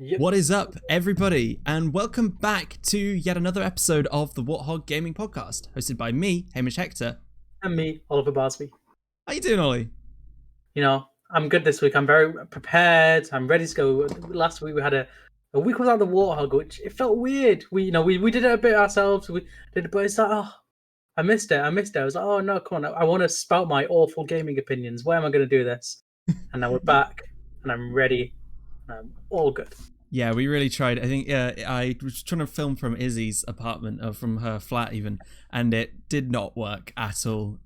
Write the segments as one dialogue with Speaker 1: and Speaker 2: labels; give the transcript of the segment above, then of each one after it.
Speaker 1: Yep.
Speaker 2: What is up, everybody, and welcome back to yet another episode of the Warthog Gaming Podcast, hosted by me, Hamish Hector.
Speaker 1: And me, Oliver Barsby.
Speaker 2: How you doing, Ollie?
Speaker 1: I'm good this week. I'm very prepared. I'm ready to go. Last week we had a week without the Warthog, which it felt weird. We did it a bit ourselves. We did it, but it's like, I missed it. I was like, oh no, come on. I want to spout my awful gaming opinions. Where am I going to do this? And now we're back, and I'm ready. And I'm all good.
Speaker 2: Yeah, we really tried. I think I was trying to film from Izzy's apartment, or from her flat even, and it did not work at all.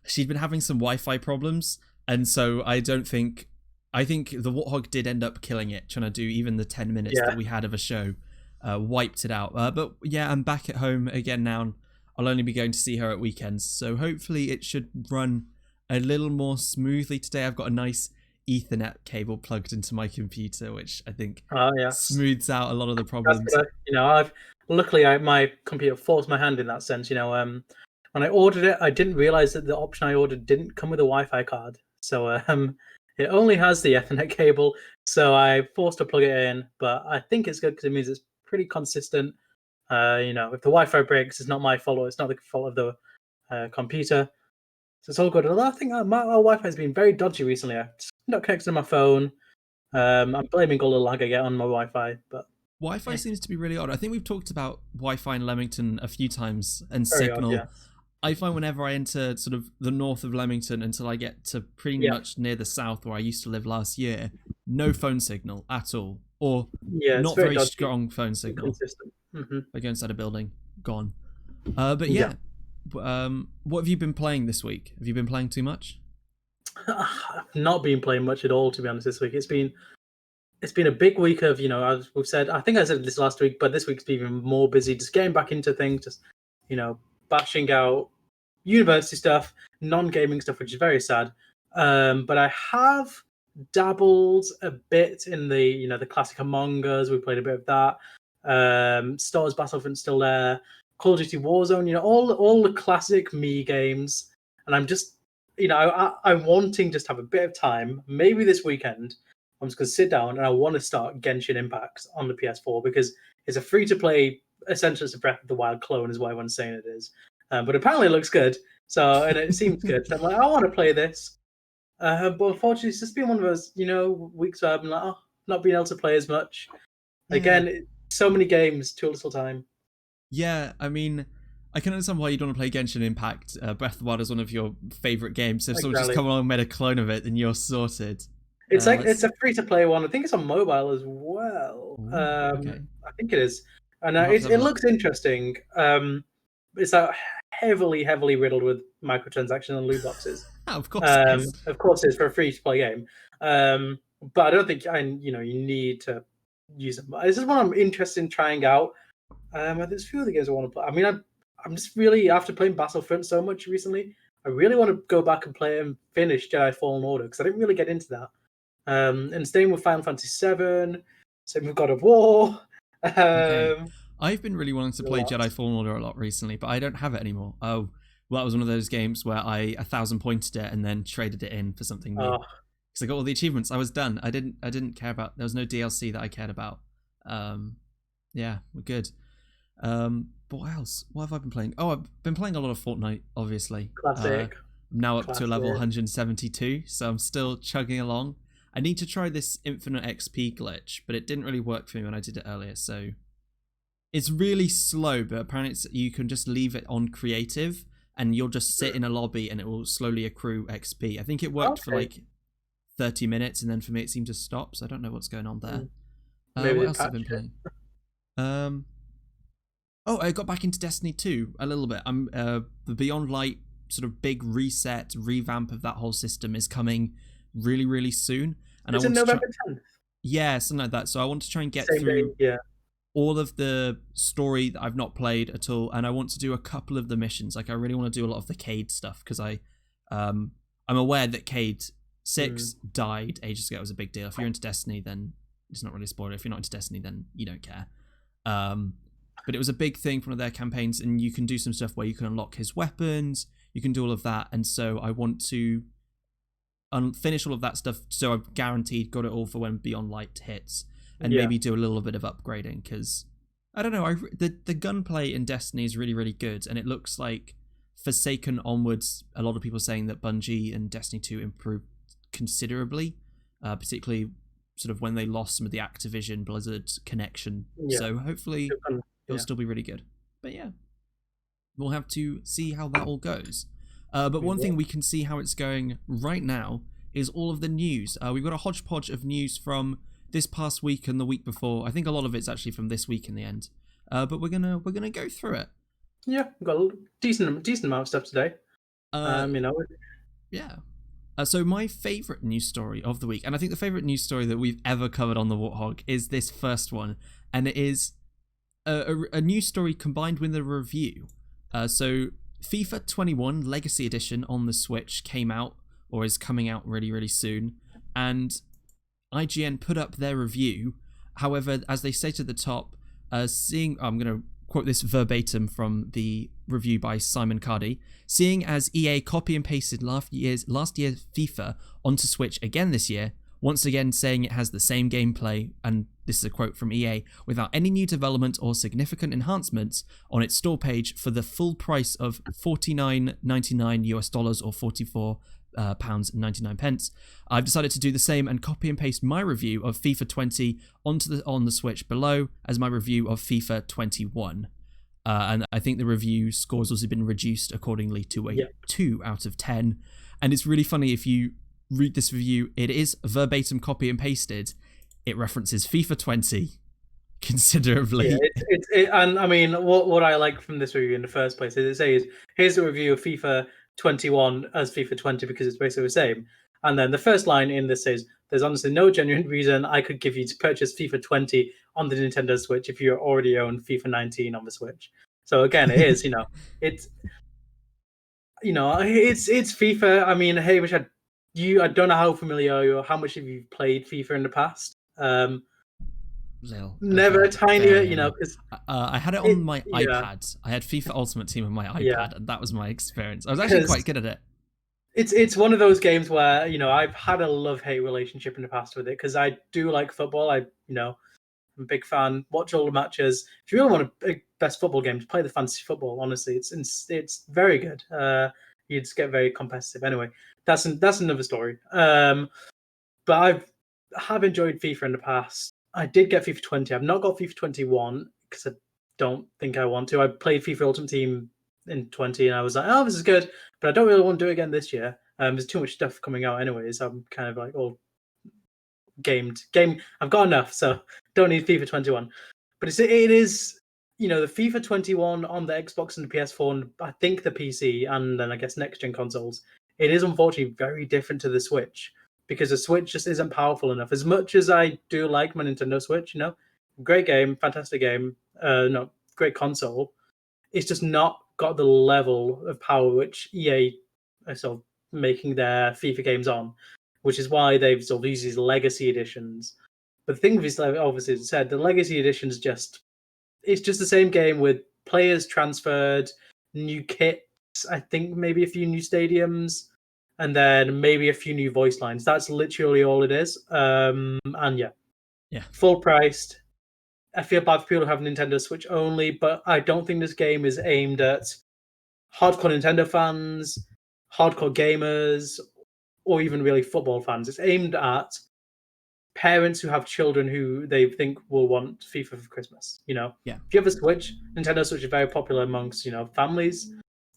Speaker 2: She'd been having some Wi-Fi problems, and so I think the Warthog did end up killing it, trying to do even the 10 minutes that we had of a show, wiped it out. But yeah, I'm back at home again now, and I'll only be going to see her at weekends, so hopefully it should run a little more smoothly today. I've got a nice Ethernet cable plugged into my computer, which I think smooths out a lot of the problems.
Speaker 1: Luckily my computer forced my hand in that sense. When I ordered it, I didn't realize that the option I ordered didn't come with a Wi-Fi card, so it only has the Ethernet cable. So I forced to plug it in, but I think it's good because it means it's pretty consistent. If the Wi-Fi breaks, it's not my fault. Or it's not the fault of the computer. So it's all good. Although I think our Wi-Fi has been very dodgy recently. I'm not connected to my phone. I'm blaming all the lag I get on my Wi-Fi, but
Speaker 2: Wi-Fi seems to be really odd. I think we've talked about Wi-Fi in Leamington a few times, and
Speaker 1: very
Speaker 2: signal.
Speaker 1: odd, yeah.
Speaker 2: I find whenever I enter sort of the north of Leamington until I get to pretty much near the south where I used to live last year, no phone signal at all, or not very strong phone signal.
Speaker 1: Mm-hmm.
Speaker 2: I go inside a building, gone. But what have you been playing this week? Have you been playing too much?
Speaker 1: I've not been playing much at all, to be honest. This week it's been a big week of, as we've said. I think I said this last week, but this week's been even more busy. Just getting back into things, just bashing out university stuff, non-gaming stuff, which is very sad. But I have dabbled a bit in the classic Among Us. We played a bit of that. Star Wars Battlefront's still there. Call of Duty Warzone, all the classic me games. And I'm just, I'm wanting just to have a bit of time. Maybe this weekend, I'm just going to sit down and I want to start Genshin Impact on the PS4 because it's a free-to-play, essentially it's a Breath of the Wild clone is what everyone's saying it is. But apparently it looks good. So, and it seems good. So I'm like, I want to play this. But unfortunately, it's just been one of those, weeks where I've been like, not being able to play as much. Yeah. Again, so many games, too little time.
Speaker 2: Yeah, I mean, I can understand why you don't want to play Genshin Impact. Breath of the Wild is one of your favourite games. So if someone just come along and made a clone of it, then you're sorted.
Speaker 1: It's it's a free-to-play one. I think it's on mobile as well.
Speaker 2: Ooh, okay.
Speaker 1: I think it is. And it looks interesting. It's heavily riddled with microtransactions and loot boxes.
Speaker 2: Of course it is.
Speaker 1: Of course it's for a free-to-play game. But I don't think you need to use them. This is one I'm interested in trying out. There's a few other games I want to play. I mean, I'm just really, after playing Battlefront so much recently, I really want to go back and play and finish Jedi Fallen Order because I didn't really get into that. And staying with Final Fantasy VII, same with God of War.
Speaker 2: Okay. I've been really wanting to play Jedi Fallen Order a lot recently, but I don't have it anymore. Oh, well, that was one of those games where I 1,000 pointed it and then traded it in for something new. Because I got all the achievements. I was done. I didn't care about. There was no DLC that I cared about. Yeah, we're good. But what else? What have I been playing? Oh, I've been playing a lot of Fortnite, obviously.
Speaker 1: Classic.
Speaker 2: I'm now up to level 172, so I'm still chugging along. I need to try this infinite XP glitch, but it didn't really work for me when I did it earlier, so it's really slow, but apparently you can just leave it on creative and you'll just sit in a lobby and it will slowly accrue XP. I think it worked for like 30 minutes and then for me it seemed to stop, so I don't know what's going on there. What else have I been playing? I got back into Destiny 2 a little bit. The Beyond Light sort of big reset, revamp of that whole system is coming really, really soon. And
Speaker 1: Is it November 10th?
Speaker 2: Yeah, something like that. So I want to try and get through all of the story that I've not played at all, and I want to do a couple of the missions. Like I really want to do a lot of the Cade stuff because I'm aware that Cade 6 died ages ago. It was a big deal. If you're into Destiny, then it's not really a spoiler. If you're not into Destiny, then you don't care. But it was a big thing for one of their campaigns, and you can do some stuff where you can unlock his weapons, you can do all of that, and so I want to finish all of that stuff so I've guaranteed got it all for when Beyond Light hits. and maybe do a little bit of upgrading, because I don't know, the gunplay in Destiny is really, really good, and it looks like Forsaken onwards, a lot of people saying that Bungie and Destiny 2 improved considerably, particularly sort of when they lost some of the Activision Blizzard connection. So hopefully it'll still be really good. But yeah, we'll have to see how that all goes. But one thing we can see how it's going right now is all of the news. We've got a hodgepodge of news from this past week and the week before. I think a lot of it's actually from this week in the end. But we're gonna go through it.
Speaker 1: Yeah, we've got a decent amount of stuff today.
Speaker 2: Yeah. So my favourite news story of the week, and I think the favourite news story that we've ever covered on the Warthog, is this first one, and it is a news story combined with a review. So FIFA 21 Legacy Edition on the Switch came out, or is coming out really, really soon, and IGN put up their review. However, as they state at the top, I'm going to quote this verbatim from the review by Simon Cardy, seeing as EA copy and pasted last year's FIFA onto Switch again this year, once again saying it has the same gameplay, and this is a quote from EA, without any new development or significant enhancements on its store page for the full price of $49.99 US or 44 pounds and 99 pence. I've decided to do the same and copy and paste my review of FIFA 20 on the Switch below as my review of FIFA 21. And I think the review scores also been reduced accordingly to a 2 out of 10. And it's really funny, if you read this review, it is verbatim copy and pasted. It references FIFA 20 considerably.
Speaker 1: Yeah, and I mean, what I like from this review in the first place is it says, here's a review of FIFA 21 as FIFA 20 because it's basically the same. And then the first line in this says, there's honestly no genuine reason I could give you to purchase FIFA 20 on the Nintendo Switch if you already own FIFA 19 on the Switch. So again, it is, it's FIFA. I mean, hey, Hamish, I don't know how familiar are you or how much have you played FIFA in the past? Never a tiny bit, because
Speaker 2: I had it on my iPad. I had FIFA Ultimate Team on my iPad, and that was my experience. I was actually quite good at it.
Speaker 1: It's one of those games where I've had a love-hate relationship in the past with it, because I do like football. I'm a big fan. Watch all the matches. If you really want a best football game, to play the fantasy football. Honestly, it's very good. You just get very competitive. Anyway, that's another story. But I have enjoyed FIFA in the past. I did get FIFA 20. I've not got FIFA 21 because I don't think I want to. I played FIFA Ultimate Team in 20 and I was like, oh, this is good, but I don't really want to do it again this year. There's too much stuff coming out anyways. I'm kind of like all game. I've got enough, so don't need FIFA 21. But it is the FIFA 21 on the Xbox and the PS4 and I think the PC and then I guess next gen consoles. It is unfortunately very different to the Switch, because the Switch just isn't powerful enough. As much as I do like my Nintendo Switch, great game, fantastic game, great console, it's just not got the level of power which EA are sort of making their FIFA games on, which is why they've sort of used these legacy editions. But the thing with this, obviously, as I said, the legacy editions it's just the same game with players transferred, new kits, I think maybe a few new stadiums, and then maybe a few new voice lines. That's literally all it is. And full priced. I feel bad for people who have Nintendo Switch only, but I don't think this game is aimed at hardcore Nintendo fans, hardcore gamers, or even really football fans. It's aimed at parents who have children who they think will want FIFA for Christmas. If you have a Switch, Nintendo Switch is very popular amongst families.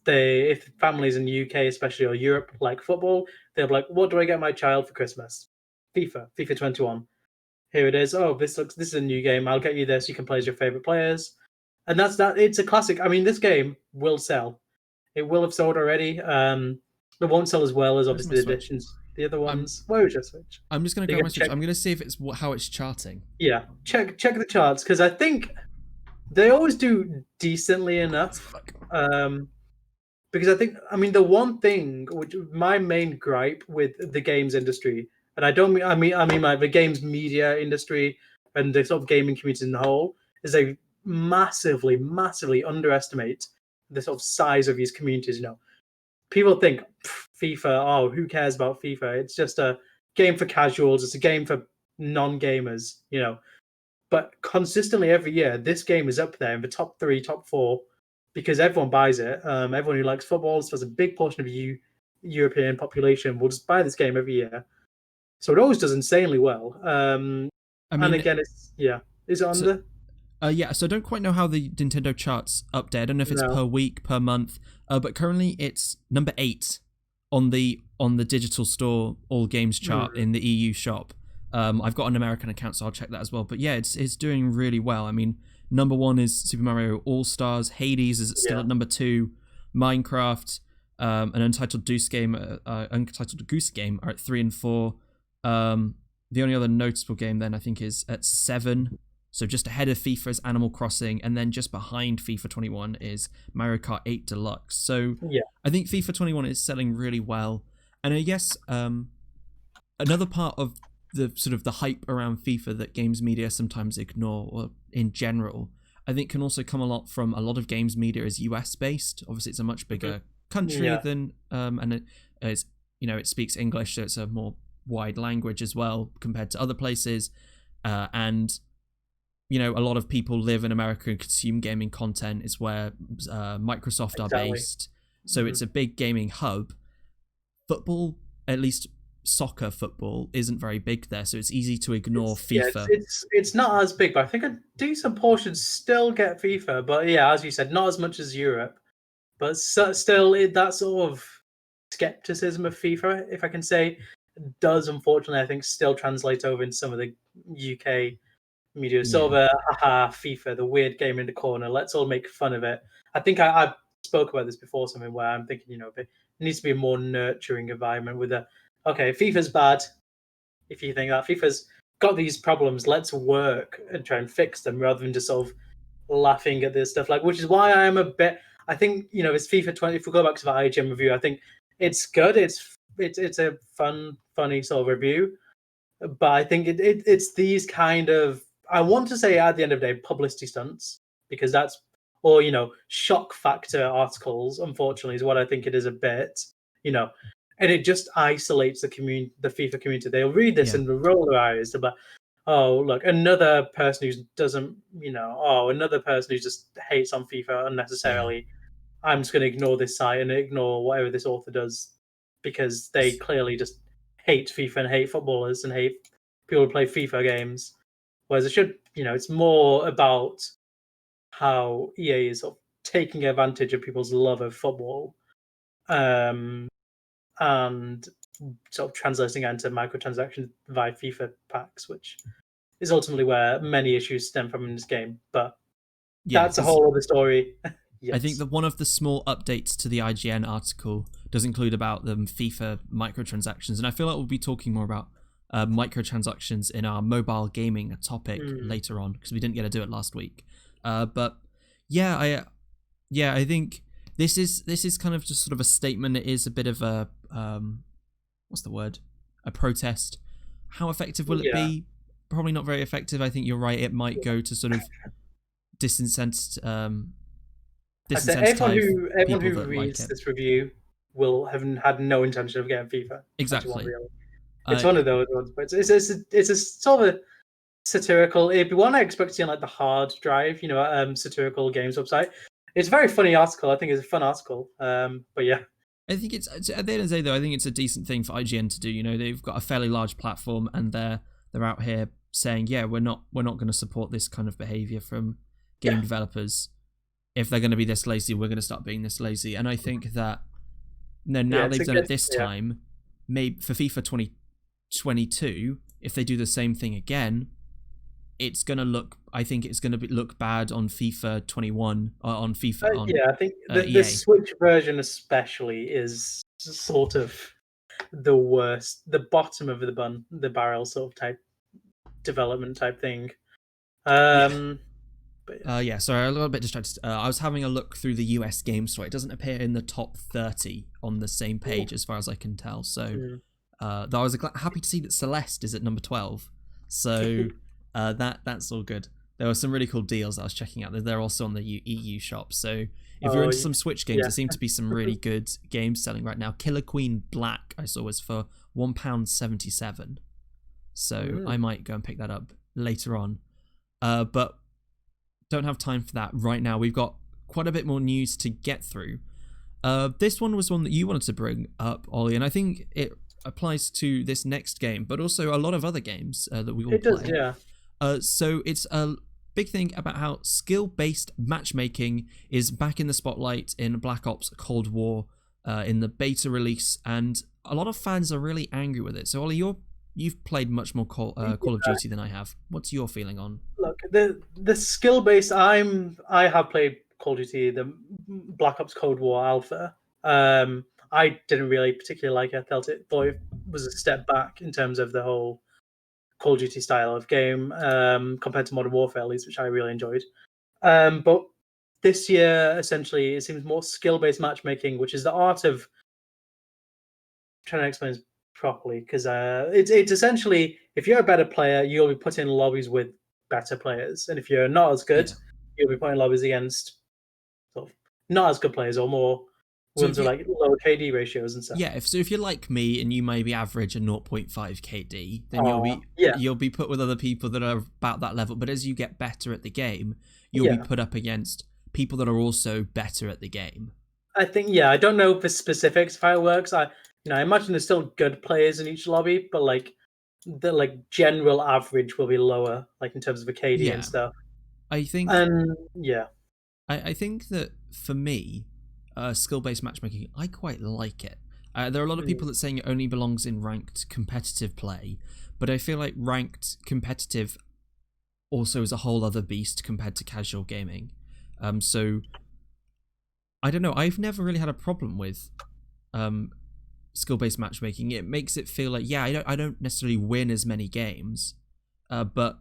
Speaker 1: If families in the UK especially or Europe like football, they'll be like, what do I get my child for Christmas? FIFA 21. Here it is. Oh, this is a new game. I'll get you this. You can play as your favorite players. And that's that. It's a classic. I mean, this game will sell. It will have sold already. It won't sell as well as obviously the editions. The other ones. Where is your Switch?
Speaker 2: I'm just going to go on my Switch. I'm going to see if it's how it's charting.
Speaker 1: Yeah, check the charts, because I think they always do decently enough. Because I mean, the one thing which my main gripe with the games industry, and I mean like the games media industry and the sort of gaming community in the whole, is they massively, massively underestimate the sort of size of these communities. People think FIFA, oh, who cares about FIFA? It's just a game for casuals. It's a game for non-gamers. but consistently every year, this game is up there in the top 3, top 4, because everyone buys it. Everyone who likes football, so there's a big portion of European population will just buy this game every year. So it always does insanely well.
Speaker 2: I mean,
Speaker 1: and again, is it on
Speaker 2: so, yeah, so I don't quite know how the Nintendo charts update. I don't know if it's per week, per month, but currently it's number 8 on the digital store all games chart in the EU shop. I've got an American account, so I'll check that as well. But yeah, it's doing really well. I mean, number 1 is Super Mario All Stars. Hades is still at number 2. Minecraft, an Untitled Goose Game are at 3 and 4. The only other noticeable game then I think is at 7. So just ahead of FIFA is Animal Crossing, and then just behind FIFA 21 is Mario Kart 8 Deluxe. So I think FIFA 21 is selling really well. And I guess another part of the sort of the hype around FIFA that games media sometimes ignore, or in general, I think can also come a lot from a lot of games media is US based. Obviously, it's a much bigger country than and it speaks English, so it's a more wide language as well compared to other places, and a lot of people live in America and consume gaming content. Is where Microsoft are based, so it's a big gaming hub. Football, at least soccer football, isn't very big there, so it's easy to ignore FIFA.
Speaker 1: It's not as big, but I think a decent portion still get FIFA. But yeah, as you said, not as much as Europe, but still that sort of skepticism of FIFA, if I can say, does unfortunately I think still translate over into some of the UK media. Sort of FIFA, the weird game in the corner. Let's all make fun of it. I think I spoke about this before, something where I'm thinking, it needs to be a more nurturing environment with FIFA's bad. If you think that FIFA's got these problems, let's work and try and fix them rather than just sort of laughing at this stuff. Which is why I am a bit. I think it's FIFA 20. If we go back to the IGN review, I think it's good. It's a funny sort of review, but I think it's these kind of, I want to say at the end of the day, publicity stunts, because that's, or shock factor articles, unfortunately, is what I think it is a bit, and it just isolates the FIFA community. They'll read this and roll their eyes about, oh look, another person who doesn't, another person who just hates on FIFA unnecessarily. I'm just going to ignore this site and ignore whatever this author does, because they clearly just hate FIFA and hate footballers and hate people who play FIFA games. Whereas it should, it's more about how EA is sort of taking advantage of people's love of football, and sort of translating it into microtransactions via FIFA packs, which is ultimately where many issues stem from in this game. But that's a whole other story.
Speaker 2: I think that one of the small updates to the IGN article does include about the FIFA microtransactions, and I feel like we'll be talking more about microtransactions in our mobile gaming topic later on, because we didn't get to do it last week. But I think this is kind of just sort of a statement. It is a bit of a what's the word? A protest. How effective will it be? Probably not very effective. I think you're right. It might go to sort of disincentivize
Speaker 1: everyone who reads this review will have had no intention of getting FIFA.
Speaker 2: Exactly.
Speaker 1: It's one of those ones, but it's a sort of a satirical. It'd be one I expect to see on the Hard Drive, satirical games website. It's a very funny article. I think it's a fun article. But yeah,
Speaker 2: I think it's at the end of the day, though. I think it's a decent thing for IGN to do. They've got a fairly large platform, and they're out here saying, we're not going to support this kind of behavior from game developers. If they're going to be this lazy, we're going to start being this lazy. And I think that now they've done it this time. Maybe for FIFA 2022, if they do the same thing again, it's going to look. I think it's going to look bad on FIFA 21 on FIFA.
Speaker 1: I think the Switch version especially is sort of the worst, the bottom of the barrel sort of type development type thing.
Speaker 2: Sorry, a little bit distracted. I was having a look through the US Game Store. It doesn't appear in the top 30 on the same page as far as I can tell. So though I was happy to see that Celeste is at number 12. So that's all good. There were some really cool deals I was checking out. They're also on the EU shop. So if you're into some Switch games, there seem to be some really good games selling right now. Killer Queen Black I saw was for £1.77. So I might go and pick that up later on. but don't have time for that right now. We've got quite a bit more news to get through. This one was one that you wanted to bring up, Ollie, and I think it applies to this next game, but also a lot of other games that we all play.
Speaker 1: It does, yeah.
Speaker 2: So it's a big thing about how skill-based matchmaking is back in the spotlight in Black Ops Cold War in the beta release, and a lot of fans are really angry with it. So Ollie, you've played much more Call of Duty than I have. What's your feeling on?
Speaker 1: Look, the skill based. I have played Call of Duty, the Black Ops Cold War Alpha. I didn't really particularly like it. I thought it was a step back in terms of the whole Call of Duty style of game compared to Modern Warfare, at least, which I really enjoyed. But this year, essentially, it seems more skill-based matchmaking, which is the art of trying to explain this properly, because it's essentially, if you're a better player, you'll be put in lobbies with better players, and if you're not as good, you'll be put in lobbies against sort of not as good players or more ones with like lower KD ratios and stuff.
Speaker 2: Yeah, if you're like me and you maybe average a 0.5 KD, then you'll be put with other people that are about that level. But as you get better at the game, you'll be put up against people that are also better at the game.
Speaker 1: I think I don't know the specifics of how it works. I imagine there's still good players in each lobby, but like the general average will be lower, like in terms of the KD and stuff.
Speaker 2: I think.
Speaker 1: I
Speaker 2: think that for me, skill-based matchmaking, I quite like it. There are a lot of people that saying it only belongs in ranked competitive play, but I feel like ranked competitive also is a whole other beast compared to casual gaming. So I don't know. I've never really had a problem with skill-based matchmaking. It makes it feel like I don't necessarily win as many games, but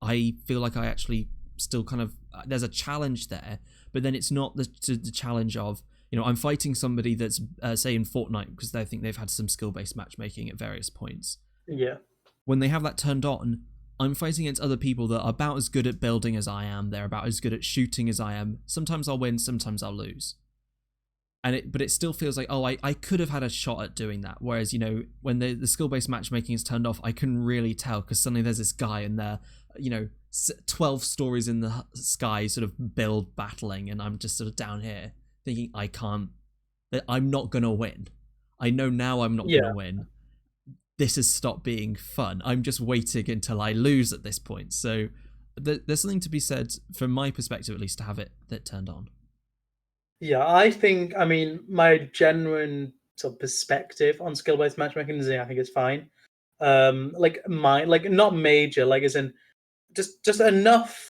Speaker 2: I feel like I actually still kind of there's a challenge there, but then it's not the challenge of I'm fighting somebody that's say in Fortnite because they think they've had some skill-based matchmaking at various points.
Speaker 1: Yeah.
Speaker 2: When they have that turned on, I'm fighting against other people that are about as good at building as I am. They're about as good at shooting as I am. Sometimes I'll win, sometimes I'll lose. But it still feels like, I could have had a shot at doing that. Whereas, when the skill-based matchmaking is turned off, I couldn't really tell because suddenly there's this guy and they're, 12 stories in the sky sort of build battling, and I'm just sort of down here thinking I'm not going to win. I know now I'm not going to win. This has stopped being fun. I'm just waiting until I lose at this point. So there's something to be said, from my perspective at least, to have it turned on.
Speaker 1: Yeah, I mean, my genuine sort of perspective on skill-based matchmaking is I think it's fine. Not major, like as in just enough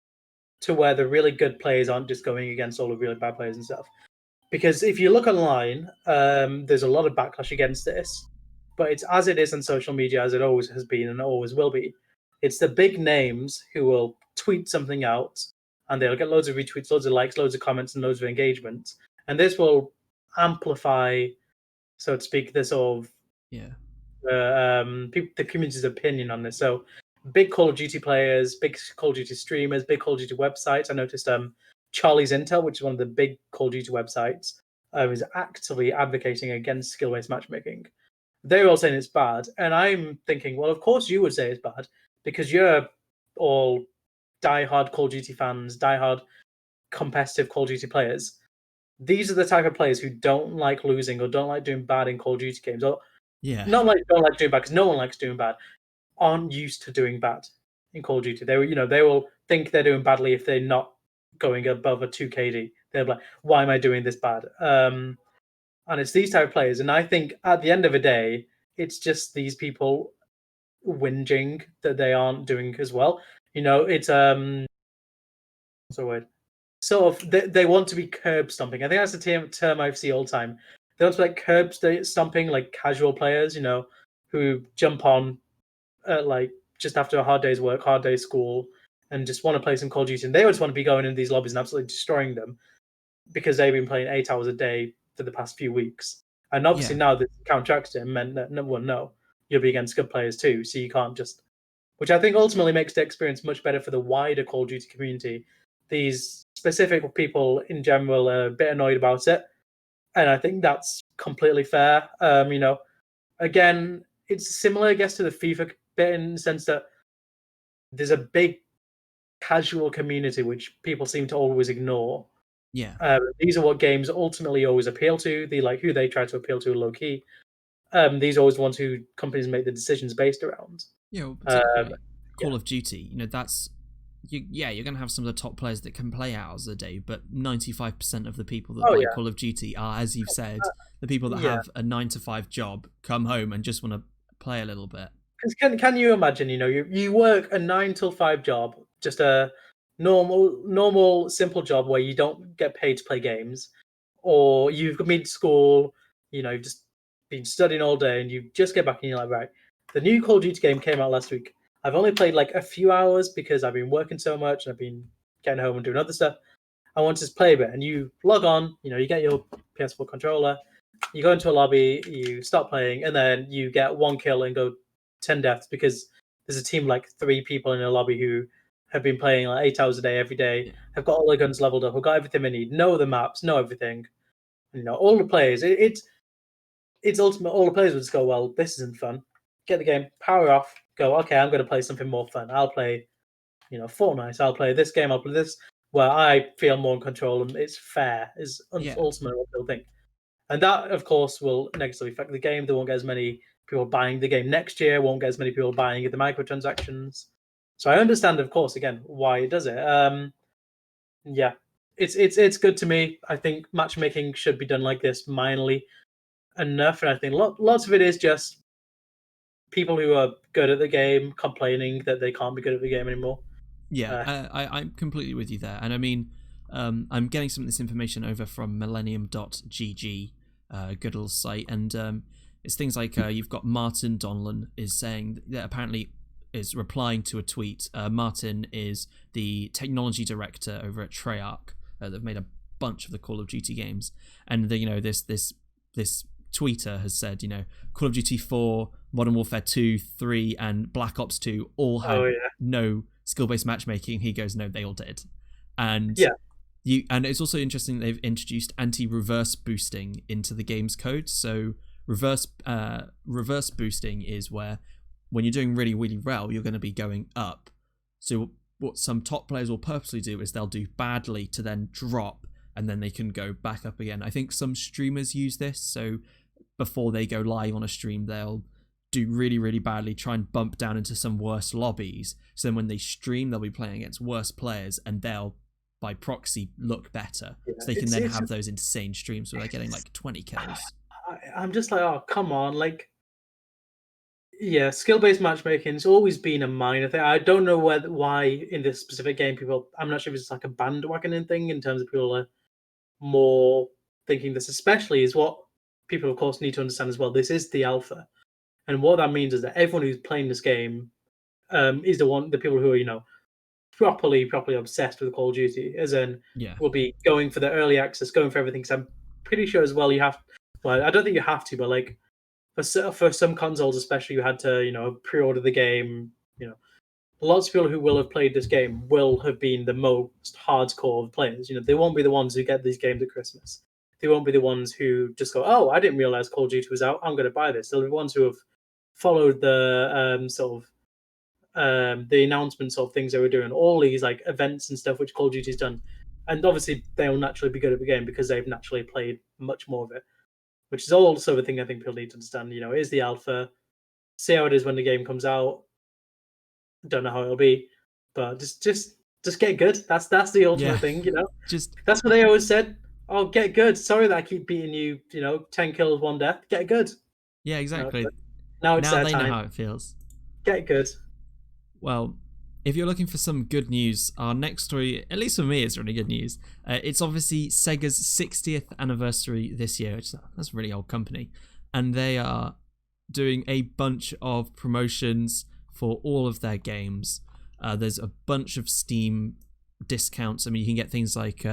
Speaker 1: to where the really good players aren't just going against all the really bad players and stuff. Because if you look online, there's a lot of backlash against this, but it's as it is on social media, as it always has been and always will be. It's the big names who will tweet something out, and they'll get loads of retweets, loads of likes, loads of comments, and loads of engagement. And this will amplify, so to speak, the sort of the community's opinion on this. So big Call of Duty players, big Call of Duty streamers, big Call of Duty websites. I noticed Charlie's Intel, which is one of the big Call of Duty websites, is actively advocating against skill-based matchmaking. They're all saying it's bad, and I'm thinking, well, of course you would say it's bad because you're all die-hard Call of Duty fans, die-hard competitive Call of Duty players. These are the type of players who don't like losing or don't like doing bad in Call of Duty games, or not like don't like doing bad because no one likes doing bad. Aren't used to doing bad in Call of Duty. They will think they're doing badly if they're not going above a 2 KD. They're like, why am I doing this bad? And it's these type of players. And I think at the end of the day, it's just these people whinging that they aren't doing as well. It's what's the word? Sort of they want to be curb stomping. I think that's the term I see all the time. They want to be like curb stomping, like casual players, who jump on like just after a hard day's work, hard day's school, and just want to play some Call of Duty. And they just want to be going in these lobbies and absolutely destroying them because they've been playing 8 hours a day for the past few weeks. And obviously now this counteracts it and meant that no, you'll be against good players too. So you can't just, which I think ultimately makes the experience much better for the wider Call of Duty community. These specific people in general are a bit annoyed about it. And I think that's completely fair. Again, it's similar, I guess, to the FIFA bit in the sense that there's a big casual community, which people seem to always ignore.
Speaker 2: Yeah.
Speaker 1: These are what games ultimately always appeal to. They like who they try to appeal to low key. These are always the ones who companies make the decisions based around.
Speaker 2: Yeah, well,
Speaker 1: Um,
Speaker 2: particularly Call
Speaker 1: yeah.
Speaker 2: of Duty. That's you're gonna have some of the top players that can play hours a day, but 95% of the people that
Speaker 1: Oh
Speaker 2: play
Speaker 1: yeah.
Speaker 2: Call of Duty are, as you've said, the people that
Speaker 1: Yeah.
Speaker 2: have a 9 to 5 job, come home and just want to play a little bit.
Speaker 1: Because can you imagine? You work a 9 till 5 job, just a normal simple job where you don't get paid to play games, or you've been to school, you've just been studying all day, and you just get back and you're like, right, the new Call of Duty game came out last week. I've only played like a few hours because I've been working so much and I've been getting home and doing other stuff. I want to just play a bit, and you log on. You get your PS4 controller, you go into a lobby, you start playing, and then you get one kill and go 10 deaths because there's a team like 3 people in a lobby who have been playing like 8 hours a day every day,
Speaker 2: Yeah.
Speaker 1: have got all their guns leveled up, have got everything they need, know the maps, know everything. All the players. It's ultimate. All the players would just go, well, this isn't fun. Get the game, power off, go. Okay, I'm going to play something more fun. I'll play, Fortnite. I'll play this game. I'll play this where I feel more in control and it's fair. Is
Speaker 2: Yeah.
Speaker 1: ultimately what they'll think. And that, of course, will negatively affect the game. There won't get as many people buying the game next year. Won't get as many people buying the microtransactions. So I understand, of course, again why it does it. Yeah, it's good to me. I think matchmaking should be done like this, minorly enough, and I think lots of it is just people who are good at the game complaining that they can't be good at the game anymore.
Speaker 2: Yeah, I'm completely with you there. And I mean, I'm getting some of this information over from millennium.gg, good little site. And it's things like you've got Martin Donlan is saying that apparently is replying to a tweet. Martin is the technology director over at Treyarch. They've made a bunch of the Call of Duty games. And this tweeter has said, Call of Duty 4, Modern Warfare 2, 3, and Black Ops 2 all had no skill-based matchmaking. He goes, no, they all did. And and it's also interesting that they've introduced anti-reverse boosting into the game's code. So reverse boosting is where when you're doing really, really well, you're going to be going up. So what some top players will purposely do is they'll do badly to then drop, and then they can go back up again. I think some streamers use this. So before they go live on a stream, they'll do really, really badly, try and bump down into some worse lobbies. So then when they stream, they'll be playing against worse players, and they'll, by proxy, look better. So they can then have those insane streams where they're getting like 20 kills.
Speaker 1: I'm just like, oh, come on. Like, yeah, skill-based matchmaking's always been a minor thing. I don't know why in this specific game I'm not sure if it's like a bandwagoning thing in terms of people are more thinking this, especially is what people, of course, need to understand as well. This is the alpha. And what that means is that everyone who's playing this game is the people who are, properly obsessed with Call of Duty, as in will be going for the early access, going for everything. Because I'm pretty sure as well I don't think you have to, but like for some consoles especially, you had to, pre-order the game. Lots of people who will have played this game will have been the most hardcore of players. They won't be the ones who get these games at Christmas. They won't be the ones who just go, oh, I didn't realize Call of Duty was out, I'm going to buy this. They'll be the ones who have followed the the announcements of things they were doing, all these like events and stuff which Call of Duty's done, and obviously they'll naturally be good at the game because they've naturally played much more of it, which is also the thing I think people need to understand. It is the alpha. See how it is when the game comes out. Don't know how it'll be, but just get good. That's the ultimate thing. That's what they always said. Oh, get good. Sorry that I keep beating you. 10 kills, 1 death. Get good.
Speaker 2: Yeah, exactly.
Speaker 1: Now it's their
Speaker 2: they
Speaker 1: time.
Speaker 2: know how it feels.
Speaker 1: Get good.
Speaker 2: Well, if you're looking for some good news, our next story, at least for me, is really good news. It's obviously Sega's 60th anniversary this year. That's a really old company. And they are doing a bunch of promotions for all of their games. There's a bunch of Steam discounts. I mean, you can get things like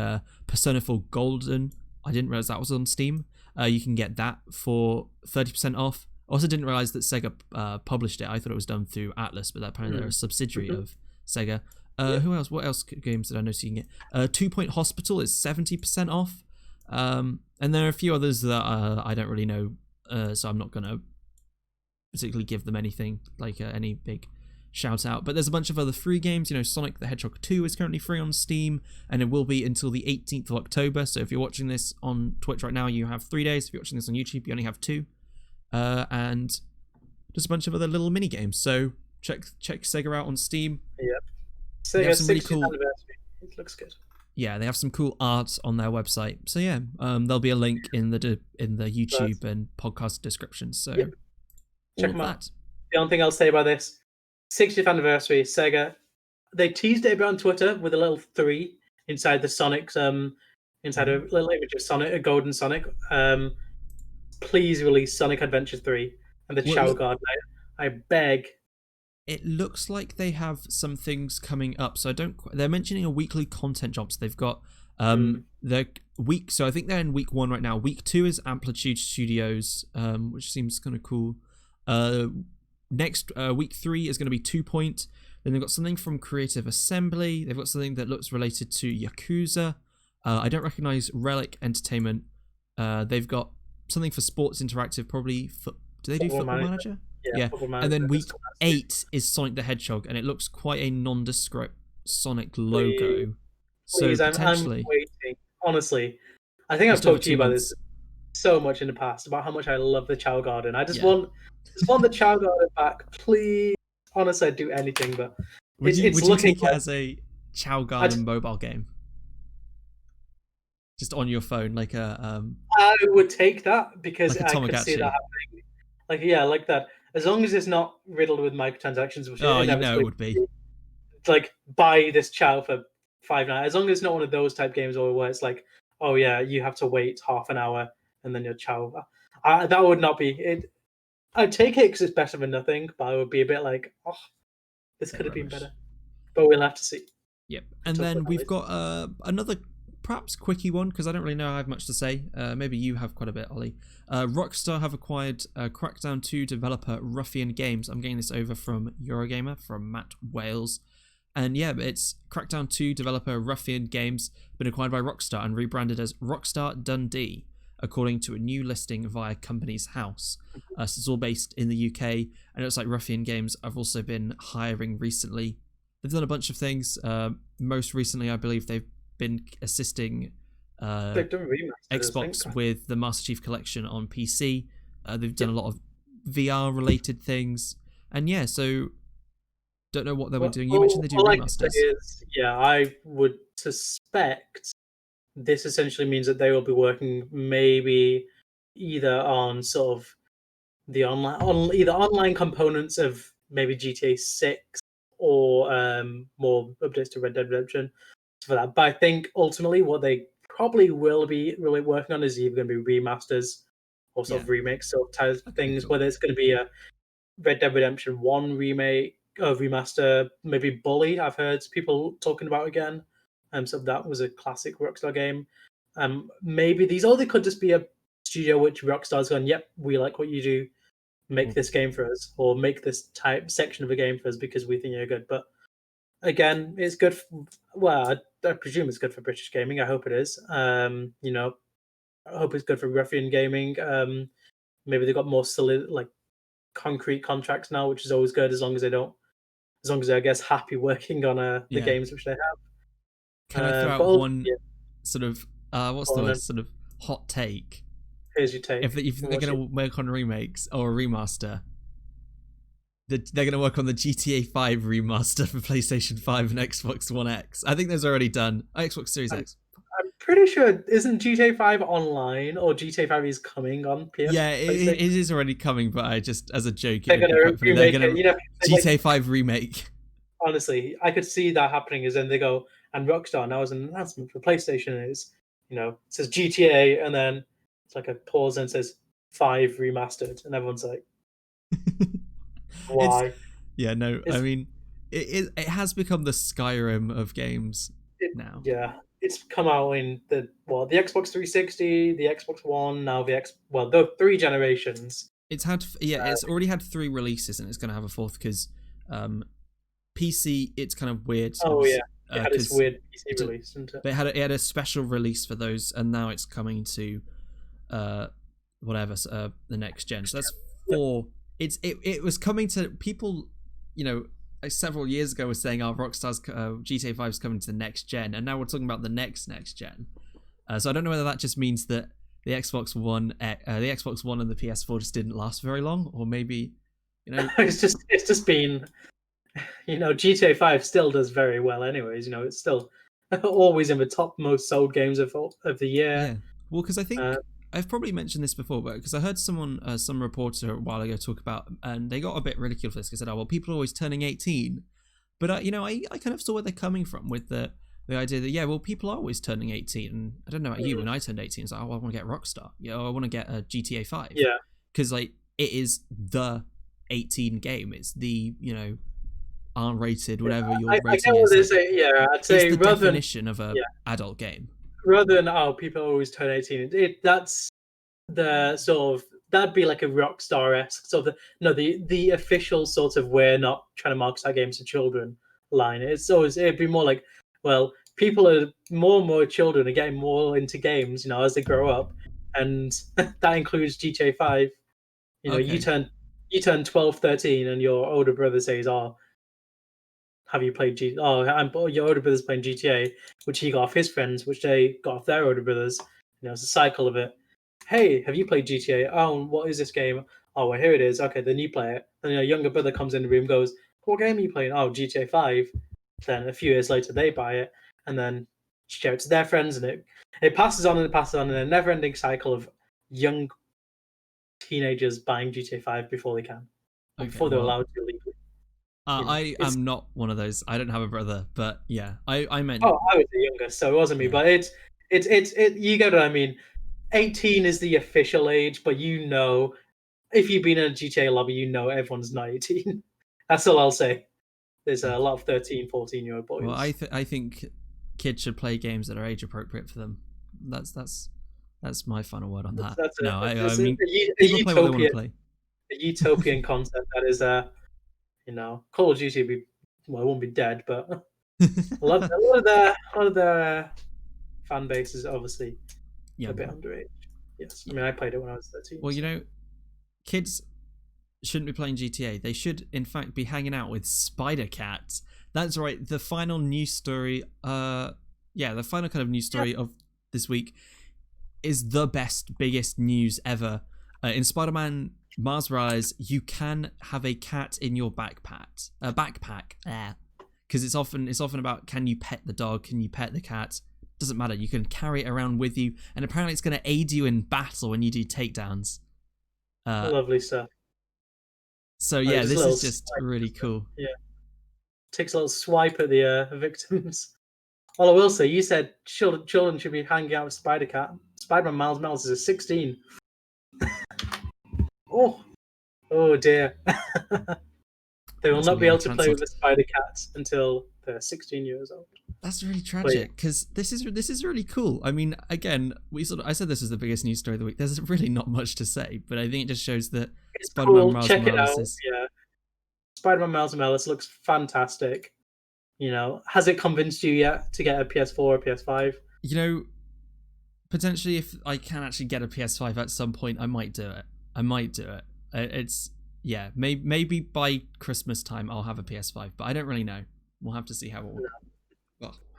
Speaker 2: Persona 4 Golden. I didn't realize that was on Steam. You can get that for 30% off. Also didn't realize that Sega published it. I thought it was done through Atlas, but apparently they're a subsidiary of Sega. Who else? What else games did I know you can get? 2 Point Hospital is 70% off. And there are a few others that I don't really know, so I'm not going to particularly give them anything, like any big shout out. But there's a bunch of other free games. You know, Sonic the Hedgehog 2 is currently free on Steam, and it will be until the 18th of October. So if you're watching this on Twitch right now, you have 3 days. If you're watching this on YouTube, you only have 2. And just a bunch of other little mini games. So check Sega out on Steam.
Speaker 1: Yep. Sega 60th really cool anniversary. It looks good.
Speaker 2: Yeah, they have some cool art on their website. So yeah, there'll be a link in the YouTube and podcast description. So
Speaker 1: check them out. The only thing I'll say about this 60th anniversary, Sega, they teased it a bit on Twitter with a little 3 inside the Sonic's inside a little image of Sonic, a golden Sonic. Please release Sonic Adventure 3 and the Chow Garden. I beg.
Speaker 2: It looks like they have some things coming up. So they're mentioning a weekly content job. So they've got their week. So I think they're in week 1 right now. Week 2 is Amplitude Studios, which seems kind of cool. Next week 3 is going to be 2 Point. Then they've got something from Creative Assembly. They've got something that looks related to Yakuza. I don't recognize Relic Entertainment. They've got something for Sports Interactive, probably. Do they do Football Manager? Yeah. And then week 8 is Sonic the Hedgehog, and it looks quite a nondescript Sonic logo.
Speaker 1: Please,
Speaker 2: potentially,
Speaker 1: I'm waiting. Honestly, I think I've talked to you about this so much in the past about how much I love the Chow Garden. I just want the Chow Garden back, please. Honestly, I'd do anything, but
Speaker 2: would you take it as a Chow Garden mobile game? Just on your phone, like a.
Speaker 1: I would take that because
Speaker 2: like
Speaker 1: I could see that happening. Like that. As long as it's not riddled with microtransactions, which
Speaker 2: it would be.
Speaker 1: Like, buy this Chow for $5.99. As long as it's not one of those type games where it's like, oh yeah, you have to wait half an hour and then your Chow. That would not be it. I'd take it because it's better than nothing, but I would be a bit like, oh, this could have been better. But we'll have to see.
Speaker 2: Yep. And then we've got another perhaps quickie one, because I don't really know I have much to say. Maybe you have quite a bit, Ollie. Rockstar have acquired Crackdown 2 developer Ruffian Games. I'm getting this over from Eurogamer, from Matt Wales. And yeah, it's Crackdown 2 developer Ruffian Games, been acquired by Rockstar and rebranded as Rockstar Dundee, according to a new listing via Companies House. So it's all based in the UK, and it looks like Ruffian Games have also been hiring recently. They've done a bunch of things. Most recently, I believe they've been assisting Xbox with the Master Chief Collection on PC. They've done a lot of VR related things, and yeah, so don't know what they were doing. You mentioned they do remasters.
Speaker 1: I would suspect this essentially means that they will be working maybe either on sort of the online components of maybe GTA 6 or more updates to Red Dead Redemption for that. But I think ultimately what they probably will be really working on is either going to be remasters or sort of remakes of types of things, cool. Whether it's going to be a Red Dead Redemption 1 remake, remaster, maybe Bully, I've heard people talking about again. So that was a classic Rockstar game. Maybe they could just be a studio which Rockstar's gone, yep, we like what you do, make this game for us, or make this section of a game for us because we think you're good. But again, it's good. I presume it's good for British gaming. I hope it is. I hope it's good for Ruffian Gaming. Maybe they've got more solid, like concrete contracts now, which is always good as long as they're, I guess, happy working on the games which they have.
Speaker 2: Can I throw out one sort of sort of hot take?
Speaker 1: Here's your take.
Speaker 2: If they're going to work on remakes or a remaster, they're going to work on the GTA 5 remaster for PlayStation 5 and Xbox One X. I think those are already done. Xbox Series X.
Speaker 1: I'm pretty sure, isn't GTA 5 online, or GTA 5 is coming on PS?
Speaker 2: Yeah, it is already coming, but I just, as a joke,
Speaker 1: they're going to
Speaker 2: GTA 5 remake.
Speaker 1: Honestly, I could see that happening, is then they go, and Rockstar now as an announcement for PlayStation is, it says GTA, and then it's like a pause and it says 5 remastered, and everyone's like, why?
Speaker 2: I mean, it has become the Skyrim of games now.
Speaker 1: Yeah, it's come out in the Xbox 360, the Xbox One, now the 3 generations.
Speaker 2: It's already had 3 releases, and it's going to have a 4th because PC, it's kind of weird.
Speaker 1: It had its weird PC release, didn't it?
Speaker 2: It had a special release for those, and now it's coming to the next gen. So that's 4. It was coming to people, several years ago was saying, Rockstar's GTA 5 is coming to the next gen, and now we're talking about the next gen. So I don't know whether that just means that the Xbox One and the PS4 just didn't last very long, or maybe,
Speaker 1: it's just been, GTA 5 still does very well, anyways. It's still always in the top most sold games of the year.
Speaker 2: Yeah, well, because I think I've probably mentioned this before, but because I heard some reporter a while ago talk about, and they got a bit ridiculed for this because they said, "Oh, well, people are always turning 18," but I kind of saw where they're coming from with the idea that people are always turning 18. And I don't know about you, when I turned 18, it's like, oh, I want to get Rockstar, I want to get a GTA 5, because it is the 18 game. It's the R-rated, whatever your rating is.
Speaker 1: I'd say
Speaker 2: it's the definition of a adult game.
Speaker 1: Rather than people always turn 18, that's the sort of, that'd be like a Rockstar-esque sort of the official sort of, we're not trying to market our games to children line. It'd be more like, well, people are more and more children are getting more into games, as they grow up, and that includes GTA 5. Okay. You turn 12, 13, and your older brother says, "Oh, have you played your older brother's playing GTA," which he got off his friends, which they got off their older brothers. It's a cycle of it. Hey, have you played GTA? Oh, what is this game? Oh, well, here it is. Okay, then you play it. Then your younger brother comes in the room, goes, "What game are you playing?" "Oh, GTA 5. Then a few years later, they buy it, and then share it to their friends, and it passes on and it passes on in a never-ending cycle of young teenagers buying GTA 5 before they can, before they're allowed to legally.
Speaker 2: I am not one of those. I don't have a brother, but yeah, I meant.
Speaker 1: Oh, I was the youngest, so it wasn't me. But it's you get what I mean. 18 is the official age, but if you've been in a GTA lobby, everyone's not 18. That's all I'll say. There's a lot of 13, 14-year-old boys.
Speaker 2: Well, I think kids should play games that are age appropriate for them. That's my final word on that. I mean, people play what they want to play.
Speaker 1: A utopian concept that is Call of Duty it won't be dead, but a lot of their fan base is obviously a bit underage. Yes, I mean, I played it when I was 13.
Speaker 2: Well, kids shouldn't be playing GTA. They should, in fact, be hanging out with Spider Cats. That's right. The final news story. The final kind of news story of this week is the biggest news ever. In Spider-Man Miles Morales, you can have a cat in your backpack. Because it's often about, can you pet the dog? Can you pet the cat? Doesn't matter. You can carry it around with you, and apparently it's going to aid you in battle when you do takedowns.
Speaker 1: Lovely stuff.
Speaker 2: So this is just really cool.
Speaker 1: Yeah, takes a little swipe at the victims. All I will say, you said children should be hanging out with Spider-Cat. Spider-Man Miles Morales is 16. Oh dear. They will not be able to play with the Spider-Cats until they're 16 years old.
Speaker 2: That's really tragic, because this is really cool. I mean, again, I said this was the biggest news story of the week. There's really not much to say, but I think it just shows that Spider-Man Miles Morales is...
Speaker 1: Yeah. Spider-Man Miles Morales looks fantastic. Has it convinced you yet to get a PS4 or PS5?
Speaker 2: Potentially, if I can actually get a PS5 at some point, I might do it. It's maybe by Christmas time I'll have a PS5, but I don't really know. We'll have to see how it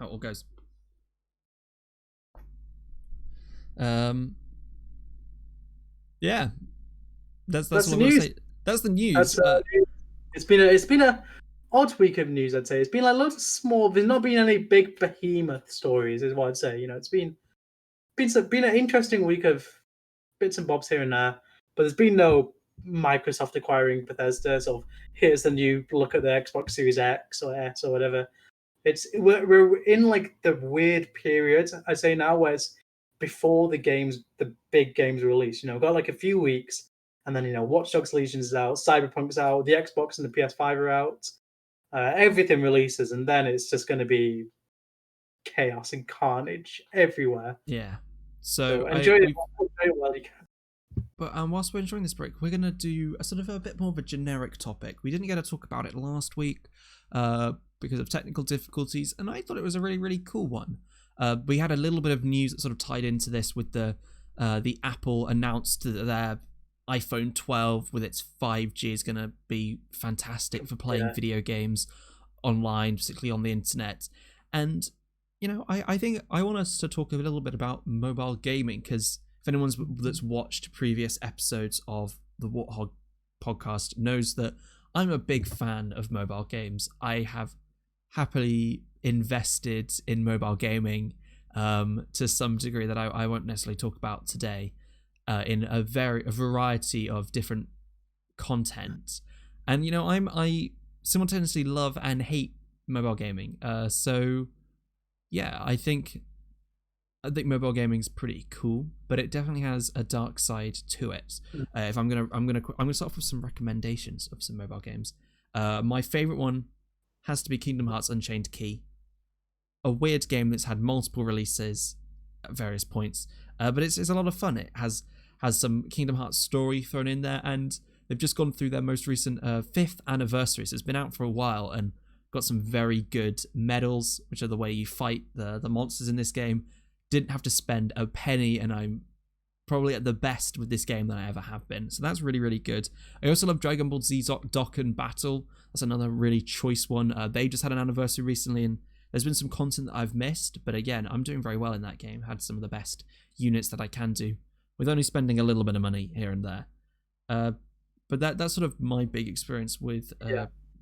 Speaker 2: all goes. That's what I'm gonna say. That's the news.
Speaker 1: It's been a odd week of news, I'd say. It's been like lots of small. There's not been any big behemoth stories, is what I'd say. It's been an interesting week of bits and bobs here and there, but there's been no Microsoft acquiring Bethesda. So here's the new look at the Xbox Series X or S or whatever. We're in like the weird period, I say now, where it's before the big games release. We've got like a few weeks, and then Watch Dogs Legion is out, Cyberpunk's out, the Xbox and the PS5 are out. Everything releases, and then it's just going to be chaos and carnage everywhere.
Speaker 2: Yeah. So
Speaker 1: enjoy it while you can.
Speaker 2: But whilst we're enjoying this break, we're going to do a sort of a bit more of a generic topic. We didn't get to talk about it last week because of technical difficulties, and I thought it was a really, really cool one. We had a little bit of news that sort of tied into this with the Apple announced their iPhone 12 with its 5G is going to be fantastic for playing video games online, particularly on the internet. And, I think I want us to talk a little bit about mobile gaming, because if anyone's that's watched previous episodes of the Warthog podcast knows that I'm a big fan of mobile games. I have happily invested in mobile gaming to some degree that I won't necessarily talk about today in a variety of different content. And I simultaneously love and hate mobile gaming. So yeah, I think mobile gaming is pretty cool, but it definitely has a dark side to it. If I'm gonna start off with some recommendations of some mobile games. My favorite one has to be Kingdom Hearts Unchained Key, a weird game that's had multiple releases at various points, but it's a lot of fun. It has some Kingdom Hearts story thrown in there, and they've just gone through their most recent 5th anniversary, so it's been out for a while and got some very good medals, which are the way you fight the monsters in this game. Didn't have to spend a penny, and I'm probably at the best with this game that I ever have been. So that's really, really good. I also love Dragon Ball Z Dokkan Battle. That's another really choice one. They just had an anniversary recently, and there's been some content that I've missed. But again, I'm doing very well in that game. Had some of the best units that I can do, with only spending a little bit of money here and there. But that's sort of my big experience with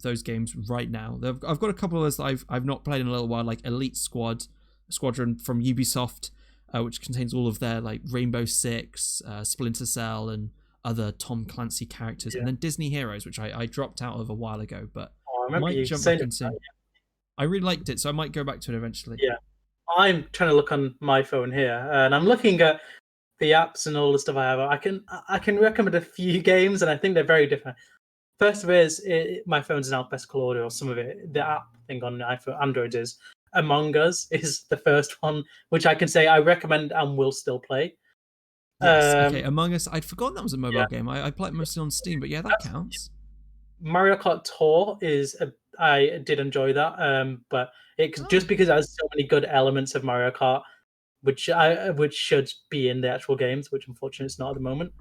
Speaker 2: those games right now. I've got a couple of those that I've not played in a little while, like Elite Squadron from Ubisoft, which contains all of their like Rainbow Six, Splinter Cell, and other Tom Clancy characters, and then Disney Heroes, which I dropped out of a while ago, but
Speaker 1: I
Speaker 2: might jump back into. I really liked it, so I might go back to it eventually.
Speaker 1: Yeah, I'm trying to look on my phone here, and I'm looking at the apps and all the stuff I have. I can recommend a few games, and I think they're very different. First of it is my phone's in alphabetical order, or some of it. The app thing on iPhone, Android is Among Us is the first one, which I can say I recommend and will still play.
Speaker 2: Yes, okay, Among Us. I'd forgotten that was a mobile game. I play it mostly on Steam, but yeah, that counts.
Speaker 1: Mario Kart Tour I did enjoy that, but just because it has so many good elements of Mario Kart, which should be in the actual games, which unfortunately it's not at the moment.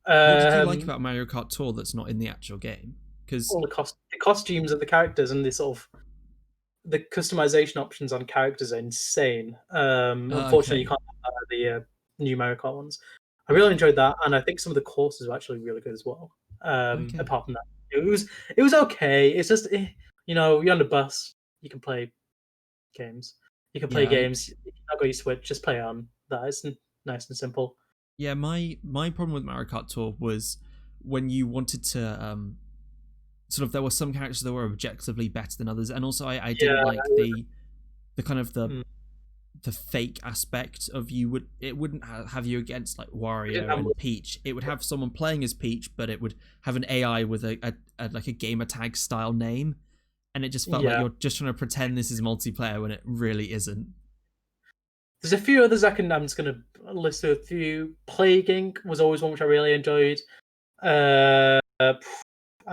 Speaker 2: What did you like about Mario Kart Tour that's not in the actual game? Because
Speaker 1: all the costumes of the characters and the customization options on characters are insane. Unfortunately, you can't have the new Mario Kart ones. I really enjoyed that, and I think some of the courses were actually really good as well. Apart from that, it was okay. It's just you're on the bus, you can play games. You can play games. If you've not got your Switch, just play on that. It's nice and simple.
Speaker 2: Yeah, my problem with Mario Kart Tour was when you wanted to sort of, there were some characters that were objectively better than others, and also I didn't like the kind of the fake aspect of it wouldn't have you against like Wario and Peach. It would have someone playing as Peach, but it would have an AI with a like a gamer tag style name, and it just felt like you're just trying to pretend this is multiplayer when it really isn't.
Speaker 1: There's a few others I'm just going to list a few. Plaguing was always one which I really enjoyed. I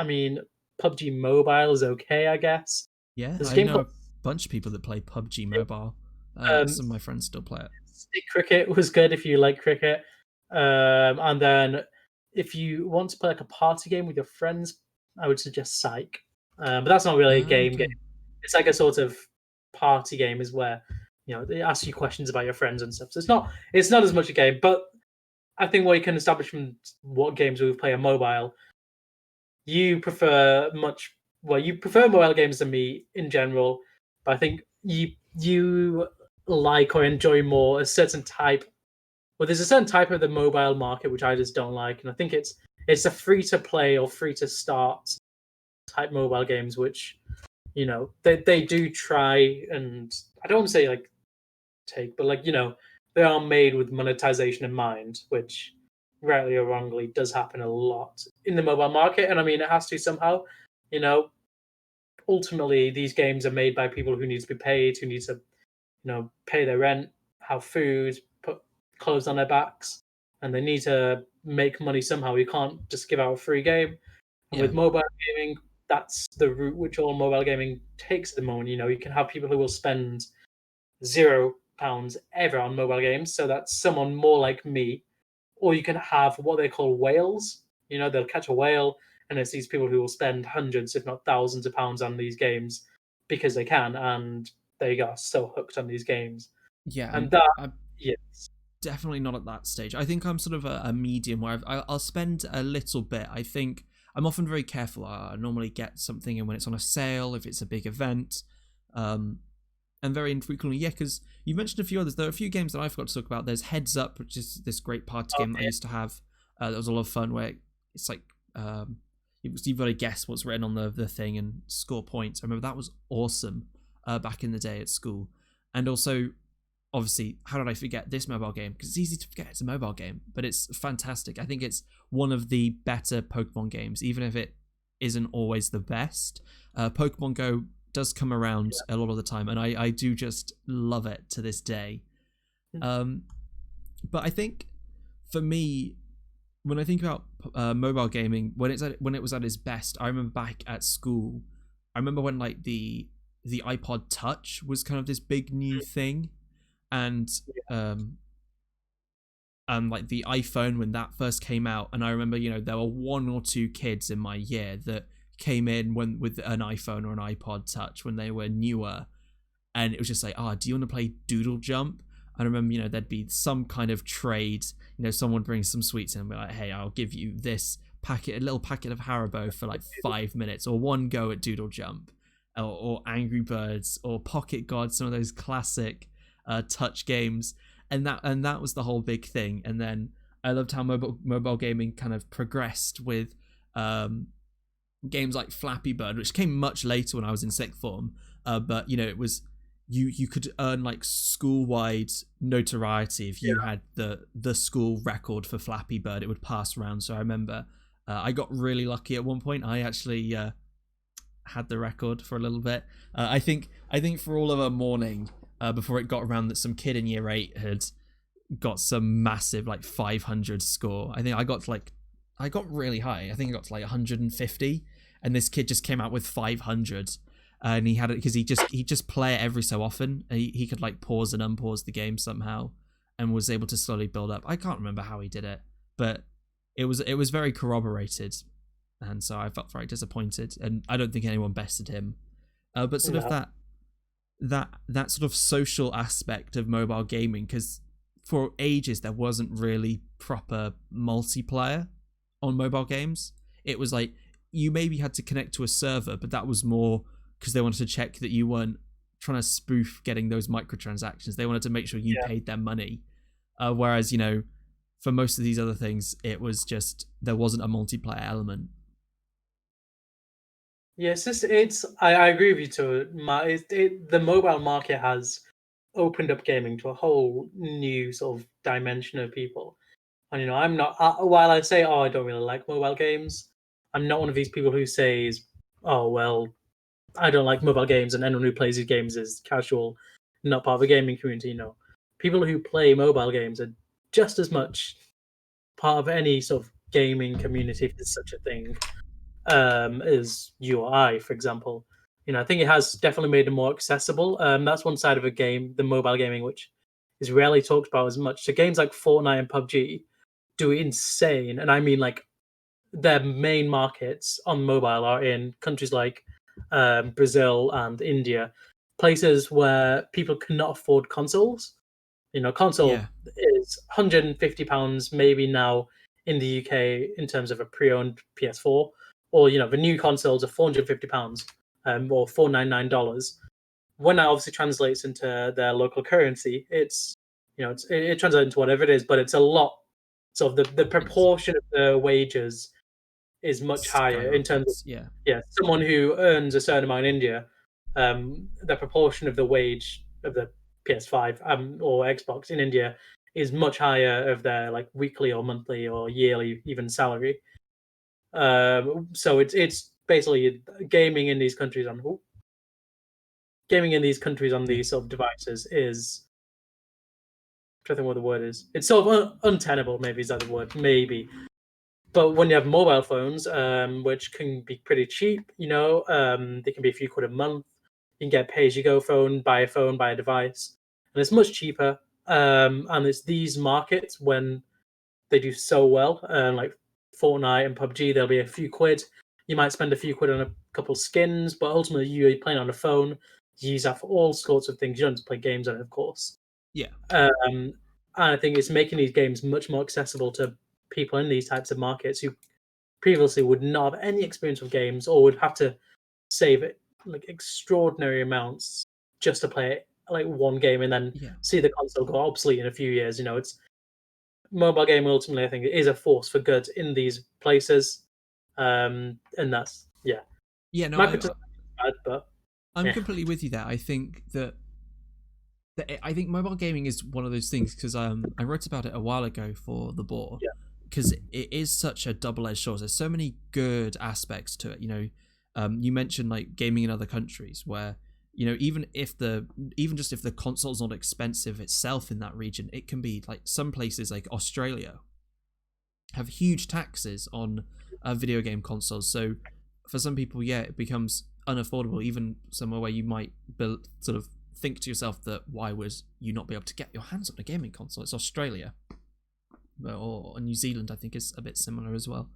Speaker 1: mean, PUBG Mobile is okay, I guess.
Speaker 2: Yeah, I know a bunch of people that play PUBG Mobile. Some of my friends still play it.
Speaker 1: Stick Cricket was good if you like cricket. And then if you want to play like a party game with your friends, I would suggest Psych. But that's not really a game. It's like a sort of party game, is where they ask you questions about your friends and stuff. So it's not as much a game, but I think what you can establish from what games we play on mobile, you prefer mobile games than me in general. But I think you like or enjoy more a certain type. Well, there's a certain type of the mobile market which I just don't like, and I think it's a free to play or free to start type mobile games, which they do try, and I don't want to say like take, but like they are made with monetization in mind, which rightly or wrongly does happen a lot in the mobile market. And I mean, it has to somehow. Ultimately these games are made by people who need to be paid, who need to pay their rent, have food, put clothes on their backs, and they need to make money somehow. You can't just give out a free game. And with mobile gaming, that's the route which all mobile gaming takes at the moment. You can have people who will spend £0 ever on mobile games. So that's someone more like me, or you can have what they call whales. They'll catch a whale, and it's these people who will spend hundreds, if not thousands, of pounds on these games because they can, and they got so hooked on these games.
Speaker 2: Yeah,
Speaker 1: And that,
Speaker 2: I'm
Speaker 1: yes,
Speaker 2: definitely not at that stage. I think I'm sort of a medium where I'll spend a little bit. I think I'm often very careful. I normally get something in when it's on a sale, if it's a big event, and very infrequently, yeah, because you mentioned a few others. There are a few games that I forgot to talk about. There's Heads Up, which is this great party game that I used to have. That was a lot of fun, where it's like you've got to guess what's written on the thing and score points. I remember that was awesome back in the day at school. And also, obviously, how did I forget this mobile game? Because it's easy to forget it's a mobile game, but it's fantastic. I think it's one of the better Pokemon games, even if it isn't always the best. Pokemon Go does come around a lot of the time, and I do just love it to this day. But I think for me, when I think about mobile gaming, when it was at its best, I remember back at school. I remember when like the iPod Touch was kind of this big new thing, and like the iPhone when that first came out, and I remember there were one or two kids in my year that came in with an iPhone or an iPod Touch when they were newer, and it was just like, do you want to play Doodle Jump? I remember there'd be some kind of trade, someone brings some sweets in and be like, hey, I'll give you this a little packet of Haribo for like 5 minutes, or one go at Doodle Jump, or Angry Birds, or Pocket God, some of those classic touch games, and that was the whole big thing. And then I loved how mobile gaming kind of progressed with games like Flappy Bird, which came much later when I was in sixth form, but it was you could earn like school-wide notoriety if you had the school record for Flappy Bird. It would pass around. So I remember I got really lucky at one point. I actually had the record for a little bit. I think for all of a morning before it got around that some kid in year 8 had got some massive like 500 score. I think I got really high. I think I got to like 150, and this kid just came out with 500, and he had it because he just play it every so often. He could like pause and unpause the game somehow, and was able to slowly build up. I can't remember how he did it, but it was very corroborated, and so I felt very disappointed, and I don't think anyone bested him. But sort of that sort of social aspect of mobile gaming, because for ages there wasn't really proper multiplayer on mobile games. It was like you maybe had to connect to a server, but that was more because they wanted to check that you weren't trying to spoof getting those microtransactions. They wanted to make sure you paid them money. Whereas, for most of these other things, it was just there wasn't a multiplayer element.
Speaker 1: Yes, I agree with you too. The mobile market has opened up gaming to a whole new sort of dimension of people. And I'm not. While I say, I don't really like mobile games, I'm not one of these people who says, oh well, I don't like mobile games, and anyone who plays these games is casual, not part of the gaming community. People who play mobile games are just as much part of any sort of gaming community, if there's such a thing, as you or I, for example. I think it has definitely made it more accessible. That's one side of a game, the mobile gaming, which is rarely talked about as much. So games like Fortnite and PUBG do insane, and I mean like their main markets on mobile are in countries like Brazil and India, places where people cannot afford consoles. Console is £150 maybe now in the UK in terms of a pre-owned PS4, or the new consoles are £450 or $499. When that obviously translates into their local currency, it translates into whatever it is, but it's a lot. So the proportion of the wages is much higher in terms of someone who earns a certain amount in India, the proportion of the wage of the PS5 or Xbox in India is much higher of their like weekly or monthly or yearly even salary. So it's basically gaming in these countries on these sort of devices is, I'm trying to think what the word is. It's sort of untenable. Maybe is that the word? Maybe. But when you have mobile phones, which can be pretty cheap, they can be a few quid a month. You can get a pay-as-you-go phone, buy a device, and it's much cheaper. And it's these markets when they do so well. Like Fortnite and PUBG, there'll be a few quid. You might spend a few quid on a couple skins, but ultimately you're playing on a phone. You use that for all sorts of things. You don't just play games on it, of course.
Speaker 2: Yeah.
Speaker 1: And I think it's making these games much more accessible to people in these types of markets who previously would not have any experience with games or would have to save it like extraordinary amounts just to play like one game and then see the console go obsolete in a few years. It's mobile game ultimately. I think it is a force for good in these places, and that's
Speaker 2: No,
Speaker 1: bad, but
Speaker 2: I'm completely with you there. I think that I think mobile gaming is one of those things because I wrote about it a while ago for the Boar because it is such a double-edged sword. There's so many good aspects to it. You mentioned like gaming in other countries where even if the console's not expensive itself in that region, it can be like some places like Australia have huge taxes on video game consoles. So for some people, it becomes unaffordable, even somewhere where you might sort of think to yourself that why would you not be able to get your hands on a gaming console? It's Australia, or New Zealand. I think is a bit similar as well.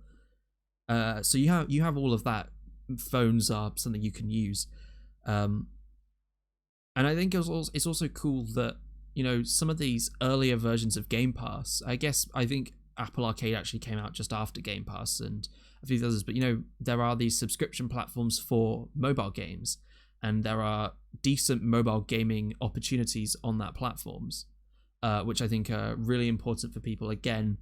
Speaker 2: So you have all of that. Phones are something you can use, and I think it's also cool that some of these earlier versions of Game Pass. I think Apple Arcade actually came out just after Game Pass and a few others, but there are these subscription platforms for mobile games. And there are decent mobile gaming opportunities on that platforms, which I think are really important for people. Again,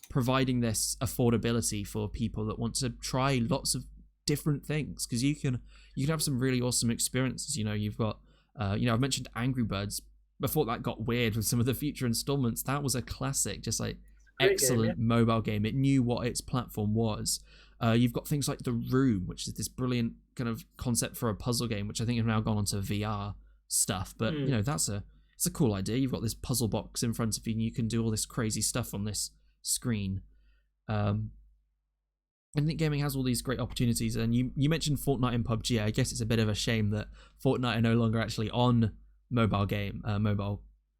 Speaker 2: providing this affordability for people that want to try lots of different things, because you can have some really awesome experiences. You've got, I've mentioned Angry Birds before that got weird with some of the future installments. That was a classic, just like excellent mobile game. It knew what its platform was. You've got things like The Room, which is this brilliant kind of concept for a puzzle game, which I think have now gone onto VR stuff. But it's a cool idea. You've got this puzzle box in front of you, and you can do all this crazy stuff on this screen. I think gaming has all these great opportunities. And you mentioned Fortnite and PUBG. I guess it's a bit of a shame that Fortnite are no longer actually on mobiles.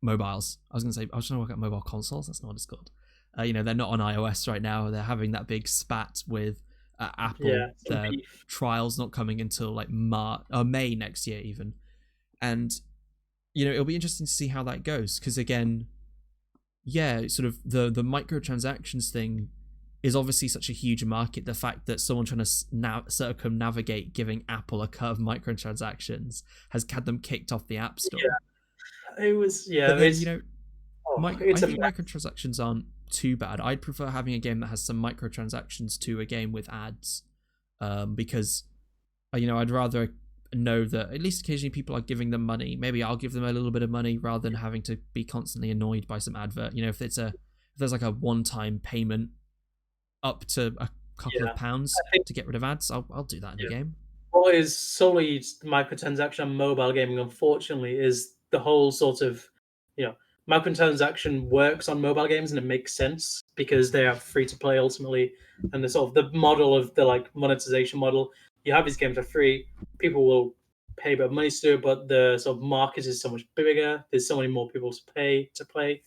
Speaker 2: I was trying to work out mobile consoles. That's not what it's called. They're not on iOS right now. They're having that big spat with Apple. Their trial's not coming until like May next year even. And it'll be interesting to see how that goes, because again, sort of the microtransactions thing is obviously such a huge market. The fact that someone trying to circumnavigate giving Apple a cut of microtransactions has had them kicked off the App Store.
Speaker 1: It was
Speaker 2: But then, I think microtransactions aren't too bad. I'd prefer having a game that has some microtransactions to a game with ads, because I'd rather know that at least occasionally people are giving them money. Maybe I'll give them a little bit of money rather than having to be constantly annoyed by some advert. If there's like a one-time payment up to a couple of pounds to get rid of ads, I'll do that in the game.
Speaker 1: What is solely microtransaction on mobile gaming, unfortunately, is the whole sort of microtransaction works on mobile games, and it makes sense because they are free to play ultimately, and the sort of the model of the like monetization model. You have these games for free, people will pay a bit of money to do it, but the sort of market is so much bigger. There's so many more people to pay to play.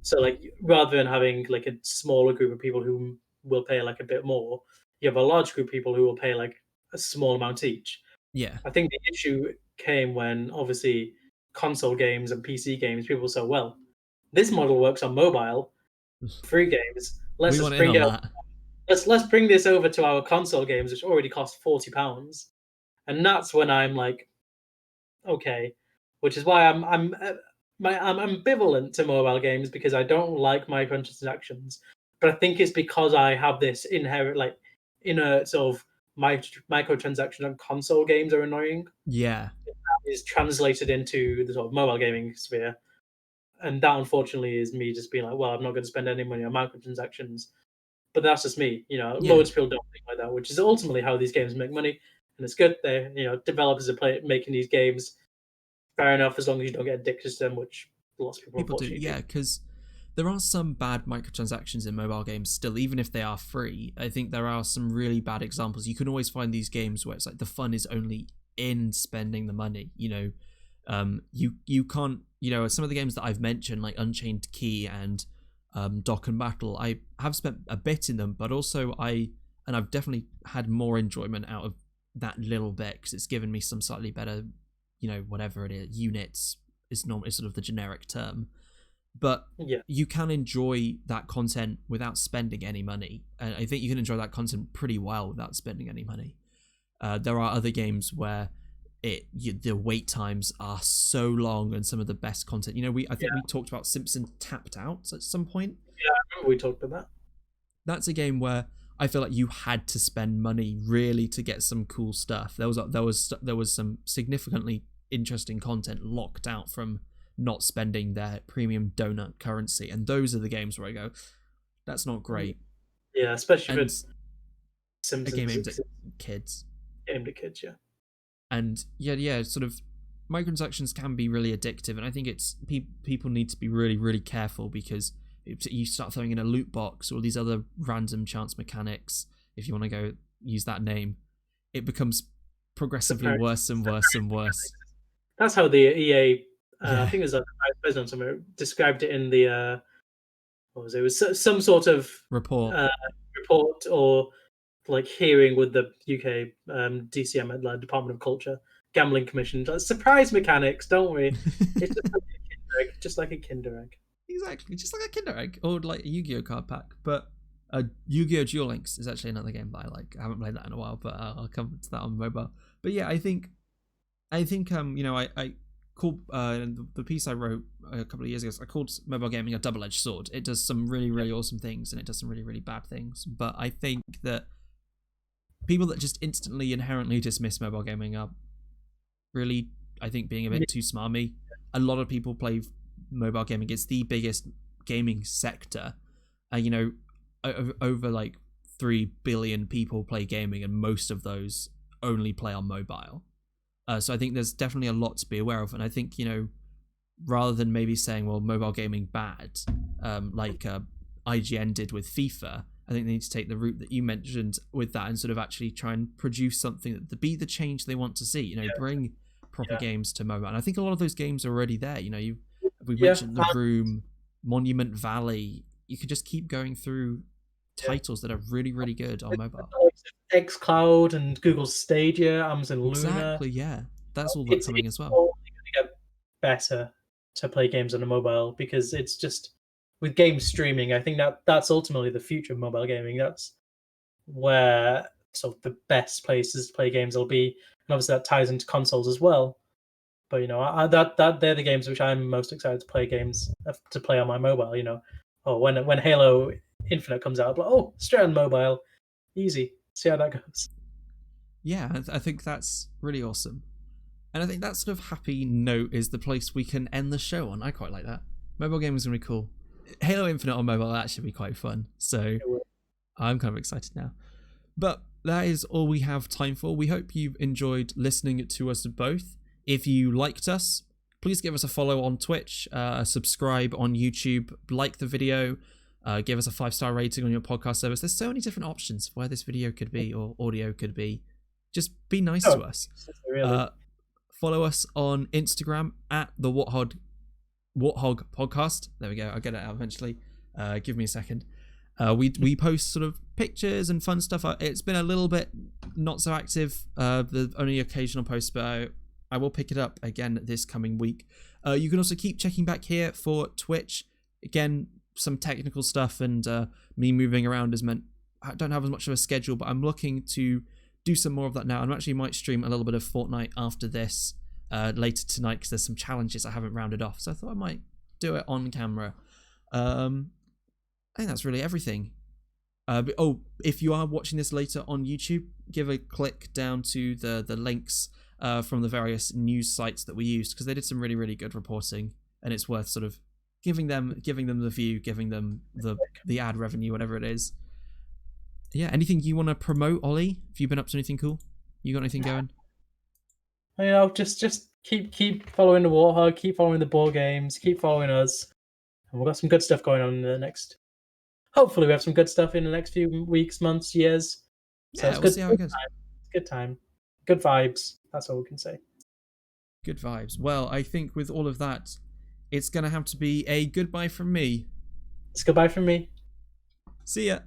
Speaker 1: So like rather than having like a smaller group of people who will pay like a bit more, you have a large group of people who will pay like a small amount each. I think the issue came when obviously console games and PC games, people say, well, this model works on mobile, free games. Let's bring this over to our console games, which already cost £40. And that's when I'm like, okay, which is why I'm ambivalent to mobile games, because I don't like microtransactions. But I think it's because I have this inherent inner sort of microtransaction on console games are annoying.
Speaker 2: Yeah.
Speaker 1: Is translated into the sort of mobile gaming sphere. And that, unfortunately, is me just being like, well, I'm not going to spend any money on microtransactions. But that's just me. Loads of people don't think like that, which is ultimately how these games make money. And it's good. They, developers are making these games. Fair enough, as long as you don't get addicted to them, which lots of people
Speaker 2: do. Yeah, because there are some bad microtransactions in mobile games still, even if they are free. I think there are some really bad examples. You can always find these games where it's like the fun is only in spending the money. You can't, some of the games that I've mentioned, like Unchained Key and Dokkan Battle. I have spent a bit in them, but also I've definitely had more enjoyment out of that little bit because it's given me some slightly better, whatever it is, units is sort of the generic term. But you can enjoy that content without spending any money. And I think you can enjoy that content pretty well without spending any money. There are other games where the wait times are so long and some of the best content. I think we talked about Simpson Tapped Out at some point.
Speaker 1: Yeah, I remember we talked about that.
Speaker 2: That's a game where I feel like you had to spend money really to get some cool stuff. There was some significantly interesting content locked out from not spending their premium donut currency, and those are the games where I go, that's not great.
Speaker 1: Yeah, especially for
Speaker 2: Simpsons. A game aimed at kids.
Speaker 1: Aimed at kids, yeah.
Speaker 2: And sort of microtransactions can be really addictive, and I think it's people need to be really, really careful because you start throwing in a loot box or these other random chance mechanics, if you want to go use that name, it becomes progressively worse and worse and worse.
Speaker 1: That's how the EA, I think it was a vice president somewhere, described it in the, what was it? It was some sort of
Speaker 2: report
Speaker 1: or like hearing with the UK DCM at the Department of Culture, Gambling Commission. Surprise mechanics, don't we? It's just like a Kinder Egg.
Speaker 2: Exactly, just like a Kinder Egg, or like a Yu-Gi-Oh card pack. But Yu-Gi-Oh! Duel Links is actually another game that I like. I haven't played that in a while, but I'll come to that on mobile. But yeah, I think I called the piece I wrote a couple of years ago. I called mobile gaming a double-edged sword. It does some really, really awesome things, and it does some really, really bad things. But I think that people that just instantly, inherently dismiss mobile gaming are really, I think, being a bit too smarmy. A lot of people play mobile gaming. It's the biggest gaming sector. Over like 3 billion people play gaming, and most of those only play on mobile. So I think there's definitely a lot to be aware of. And I think, rather than maybe saying, well, mobile gaming bad, like IGN did with FIFA, I think they need to take the route that you mentioned with that and sort of actually try and produce something that be the change they want to see. Bring proper games to mobile. And I think a lot of those games are already there. We mentioned The Room, Monument Valley. You could just keep going through titles that are really, really good on mobile.
Speaker 1: xCloud and Google Stadia, Amazon Luna.
Speaker 2: Exactly, yeah. That's all that's coming as well.
Speaker 1: It's only going to get better to play games on a mobile because it's just with game streaming. I think that's ultimately the future of mobile gaming. That's where sort of the best places to play games will be, and obviously that ties into consoles as well. But that they're the games which I'm most excited to play on my mobile. When Halo Infinite comes out, I'm like, straight on mobile, easy. See how that goes.
Speaker 2: Yeah, I think that's really awesome. And I think that sort of happy note is the place we can end the show on. I quite like that. Mobile gaming is going to be cool. Halo Infinite on mobile will actually be quite fun. So I'm kind of excited now. But that is all we have time for. We hope you've enjoyed listening to us both. If you liked us, please give us a follow on Twitch, subscribe on YouTube, like the video, give us a 5-star rating on your podcast service. There's so many different options for where this video could be or audio could be. Just be nice to us.
Speaker 1: Really.
Speaker 2: Follow us on Instagram at the Warthog Podcast. There we go. I'll get it out eventually. Give me a second. We post sort of pictures and fun stuff. It's been a little bit not so active. The only occasional post, but I will pick it up again this coming week. You can also keep checking back here for Twitch. Again, some technical stuff and me moving around has meant I don't have as much of a schedule, but I'm looking to do some more of that now. I actually might stream a little bit of Fortnite after this later tonight because there's some challenges I haven't rounded off. So I thought I might do it on camera. I think that's really everything. If you are watching this later on YouTube, give a click down to the links from the various news sites that we used because they did some really, really good reporting, and it's worth sort of giving them the view, giving them the ad revenue, whatever it is. Yeah, anything you want to promote, Ollie? Have you been up to anything cool? You got anything going?
Speaker 1: Just keep following the Warthog, keep following the board games, keep following us, and we've got some good stuff going on in the next. Hopefully, we have some good stuff in the next few weeks, months, years. So
Speaker 2: we'll see how it goes.
Speaker 1: Good time, good vibes. That's all we can say.
Speaker 2: Good vibes. Well, I think with all of that, it's going to have to be a goodbye from me.
Speaker 1: It's goodbye from me.
Speaker 2: See ya.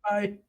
Speaker 1: Bye.